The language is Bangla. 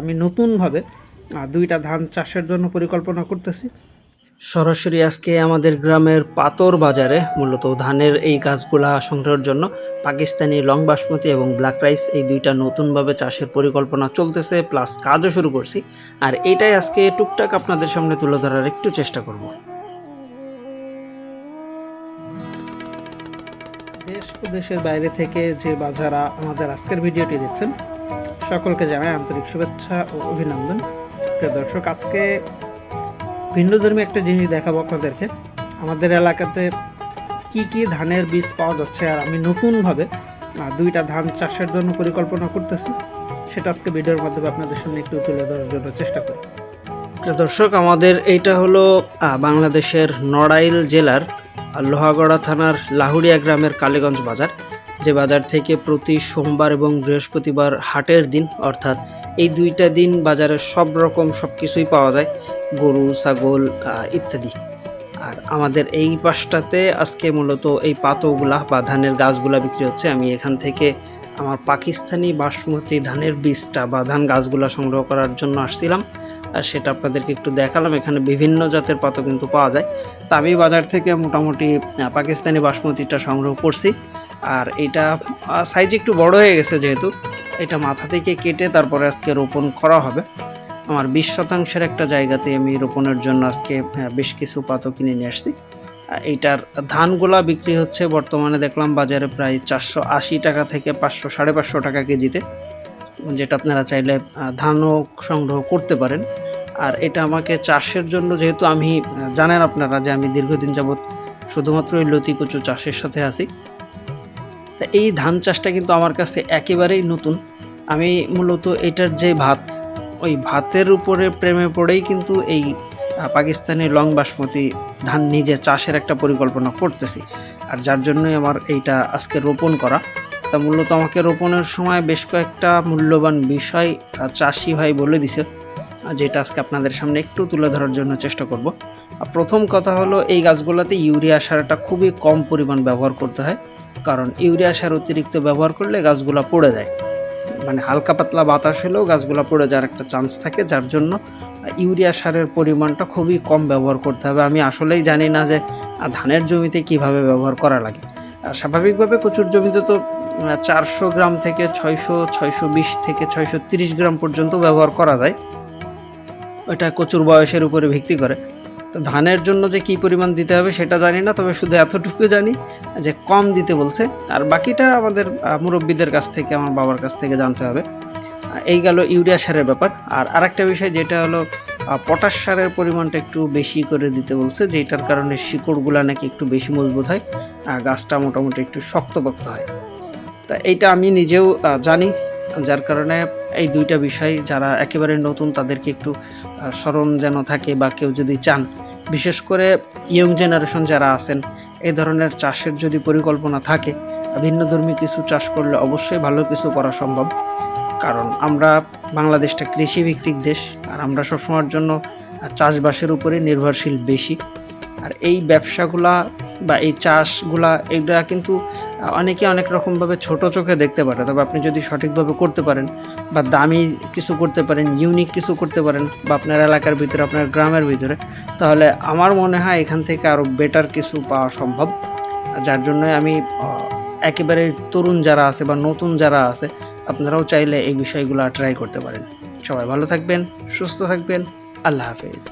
আমি নতুনভাবে দুইটা ধান চাষের জন্য পরিকল্পনা করতেছি। সরাসরি আজকে আমাদের গ্রামের পাতর বাজারে মূলত ধানের এই গাছগুলা সংগ্রহের জন্য পাকিস্তানি লং বাসমতি এবং ব্ল্যাক রাইস এই দুইটা নতুনভাবে চাষের পরিকল্পনা চলতেছে, প্লাস কাজও শুরু করছি। আর এইটাই আজকে টুকটাক আপনাদের সামনে তুলে ধরার একটু চেষ্টা করব। দেশ ও দেশের বাইরে থেকে যে যারা আমাদের আজকের ভিডিওটি দেখছেন সকলকে জানাই আন্তরিক শুভেচ্ছা ও অভিনন্দন। প্রিয় দর্শক, আজকে ভিন্নধর্মী একটা জিনিস দেখাবো আপনাদেরকে। আমাদের এলাকাতে কি কি ধানের বীজ পাওয়া যাচ্ছে আর আমি নতুনভাবে দুইটা ধান চাষের জন্য পরিকল্পনা করতেছি, সেটা আজকে ভিডিওর মাধ্যমে আপনাদের সামনে একটু তুলে ধরার জন্য চেষ্টা করি। প্রিয় দর্শক, আমাদের এইটা হলো বাংলাদেশের নড়াইল জেলার লোহাগড়া থানার লাহুড়িয়া গ্রামের কালীগঞ্জ বাজার, যে বাজার থেকে প্রতি সোমবার এবং বৃহস্পতিবার হাটের দিন, অর্থাৎ এই দুইটা দিন বাজারে সব রকম সব কিছুই পাওয়া যায়, গরু ছাগল ইত্যাদি। আর আমাদের এই পাশটাতে আজকে মূলত এই পাতোগুলা বা ধানের গাছগুলা বিক্রি হচ্ছে। আমি এখান থেকে আমার পাকিস্তানি বাসমতি ধানের বীজটা বা ধান গাছগুলা সংগ্রহ করার জন্য আসছিলাম, আর সেটা আপনাদেরকে একটু দেখালাম। এখানে বিভিন্ন জাতের পাতো কিন্তু পাওয়া যায়। তা আমি বাজার থেকে মোটামুটি পাকিস্তানি বাসমতিটা সংগ্রহ করছি। আর এটা সাইজ একটু বড় হয়ে গেছে, যেহেতু এটা মাথা থেকে কেটে তারপরে আজকে রোপণ করা হবে। আমার 20 শতাংশের একটা জায়গাতে আমি রোপণের জন্য আজকে বেশ কিছু পাতো কিনে নিয়ে আসছি। এইটার ধানগুলা বিক্রি হচ্ছে বর্তমানে দেখলাম বাজারে প্রায় 480 টাকা থেকে 500 550 টাকা কেজিতে, যেটা আপনারা চাইলে ধানও সংগ্রহ করতে পারেন। আর এটা আমাকে চাষের জন্য, যেহেতু আমি জানেন আপনারা যে আমি দীর্ঘদিন যাবৎ শুধুমাত্র এই লতি কচু চাষের সাথে আছি, তা এই ধান চাষটা কিন্তু আমার কাছে একেবারেই নতুন। আমি মূলত এটার যে ভাত, ওই ভাতের উপরে প্রেমে পড়েই কিন্তু এই পাকিস্তানি লং বাসমতি ধান নিজে চাষের একটা পরিকল্পনা করতেছি। আর যার জন্যই আমার এইটা আজকে রোপণ করা। তা মূলত আমাকে রোপণের সময় বেশ কয়েকটা মূল্যবান বিষয় চাষি ভাই বলে দিছে, যেটা আজকে আপনাদের সামনে একটু তুলে ধরার জন্য চেষ্টা করব। প্রথম কথা হলো, এই গাছগুলোতে ইউরিয়া সারটা খুবই কম পরিমাণ ব্যবহার করতে হয়, কারণ ইউরিয়া সার অতিরিক্ত ব্যবহার করলে গাছগুলো পড়ে যায়। মানে হালকা পাতলা বাতাস হলেও গাছগুলো পড়ে যাওয়ার একটা চান্স থাকে, যার জন্য ইউরিয়া সারের পরিমাণটা খুবই কম ব্যবহার করতে হবে। আমি আসলেই জানি না যে ধানের জমিতে কিভাবে ব্যবহার করা লাগে। স্বাভাবিকভাবে কচুর জমিতে তো 400 গ্রাম থেকে 600, 620 থেকে 630 গ্রাম পর্যন্ত ব্যবহার করা যায়, ওটা কচুর বয়সের উপরে ভিত্তি করে। তো ধানের জন্য যে কী পরিমাণ দিতে হবে সেটা জানি না, তবে শুধু এতটুকু জানি যে কম দিতে বলছে। আর বাকিটা আমাদের মুরব্বীদের কাছ থেকে, আমার বাবার কাছ থেকে জানতে হবে। এই গেল ইউরিয়া সারের ব্যাপার। আর আরেকটা বিষয় যেটা হলো, পটাশ সারের পরিমাণটা একটু বেশি করে দিতে বলছে, যেটার কারণে শিকড়গুলা নাকি একটু বেশি মজবুত হয়, গাছটা মোটামুটি একটু শক্তপোক্ত হয়। তা এইটা আমি নিজেও জানি, যার কারণে এই দুইটা বিষয় যারা একেবারে নতুন তাদেরকে একটু স্মরণ যেন থাকে, বা কেউ যদি চান, বিশেষ করে ইয়ং জেনারেশন যারা আছেন, এই ধরনের চাষের যদি পরিকল্পনা থাকে, ভিন্নধর্মী কিছু চাষ করলে অবশ্যই ভালো কিছু করা সম্ভব। কারণ আমরা বাংলাদেশটা কৃষিভিত্তিক দেশ, আর আমরা সবসময়ের জন্য চাষবাসের উপরে নির্ভরশীল বেশি। আর এই ব্যবসাগুলা বা এই চাষগুলা, এগুলা কিন্তু অনেকে অনেক রকমভাবে ছোট চোখে দেখতে পারে, তবে আপনি যদি সঠিকভাবে করতে পারেন, বা দামি কিছু করতে পারেন, ইউনিক কিছু করতে পারেন, বা আপনার এলাকার ভিতরে, আপনার গ্রামের ভিতরে, তাহলে আমার মনে হয় এখান থেকে আরও বেটার কিছু পাওয়া সম্ভব। যার জন্য আমি একেবারে তরুণ যারা আছে বা নতুন যারা আছে, আপনারাও চাইলে এই বিষয়গুলো ট্রাই করতে পারেন। সবাই ভালো থাকবেন, সুস্থ থাকবেন। আল্লাহ হাফেজ।